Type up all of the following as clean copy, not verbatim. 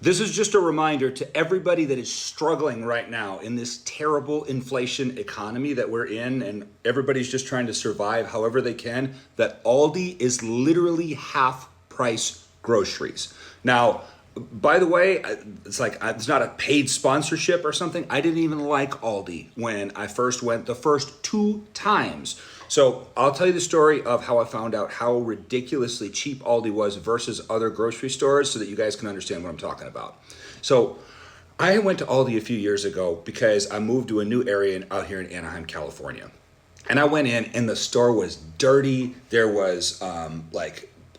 This is just a reminder to everybody that is struggling right now in this terrible inflation economy that we're in, and everybody's just trying to survive however they can, that Aldi is literally half price groceries. Now, by the way, it's not a paid sponsorship or something. I didn't even like Aldi when I first went the first 2 times. So I'll tell you the story of how I found out how ridiculously cheap Aldi was versus other grocery stores so that you guys can understand what I'm talking about. So I went to Aldi a few years ago because I moved to a new area out here in Anaheim, California. And I went in and the store was dirty. There was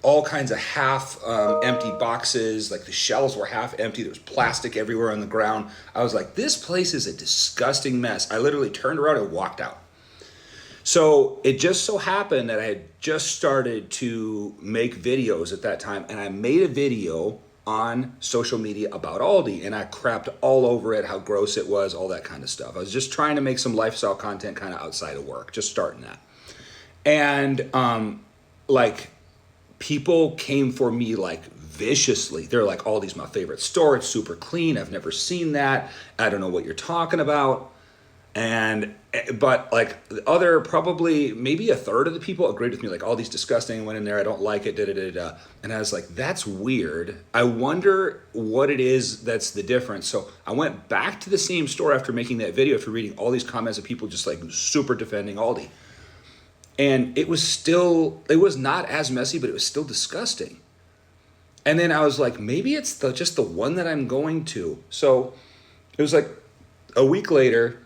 all kinds of half empty boxes, like the shelves were half empty. There was plastic everywhere on the ground. I was like, this place is a disgusting mess. I literally turned around and walked out. So it just so happened that I had just started to make videos at that time, and I made a video on social media about Aldi, and I crapped all over it, how gross it was, all that kind of stuff. I was just trying to make some lifestyle content kind of outside of work, just starting that. And people came for me like viciously. They're like, Aldi's my favorite store. It's super clean. I've never seen that. I don't know what you're talking about. But like the other, probably maybe a third of the people agreed with me, like, Aldi's disgusting. I went in there, I don't like it, da da da da. And I was like, that's weird. I wonder what it is that's the difference. So I went back to the same store after making that video, after reading all these comments of people just like super defending Aldi. And it was not as messy, but it was still disgusting. And then I was like, maybe it's just the one that I'm going to. So it was like a week later,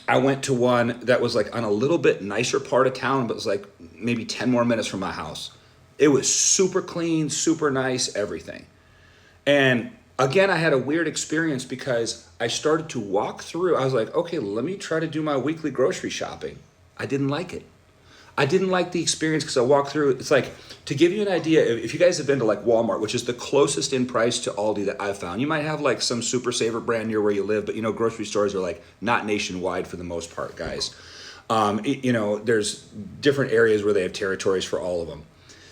I went to one that was like on a little bit nicer part of town, but it was like maybe 10 more minutes from my house. It was super clean, super nice, everything. And again, I had a weird experience because I started to walk through. I was like, okay, let me try to do my weekly grocery shopping. I didn't like it. I didn't like the experience because I walked through. It's like, to give you an idea, if you guys have been to like Walmart, which is the closest in price to Aldi that I've found, you might have like some Super Saver brand near where you live, but grocery stores are like not nationwide for the most part, guys. There's different areas where they have territories for all of them.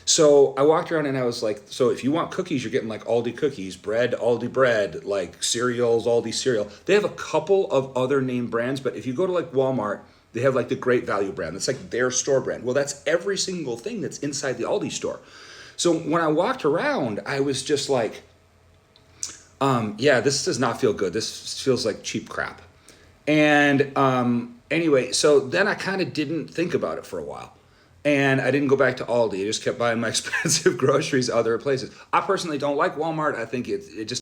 So I walked around and I was like, so if you want cookies, you're getting like Aldi cookies, bread, Aldi bread, like cereals, Aldi cereal. They have a couple of other name brands, but if you go to like Walmart, they have like the Great Value brand. That's like their store brand. Well, that's every single thing that's inside the Aldi store. So when I walked around, I was just like, this does not feel good. This feels like cheap crap. And anyway, so then I kind of didn't think about it for a while. And I didn't go back to Aldi. I just kept buying my expensive groceries other places. I personally don't like Walmart. I think it just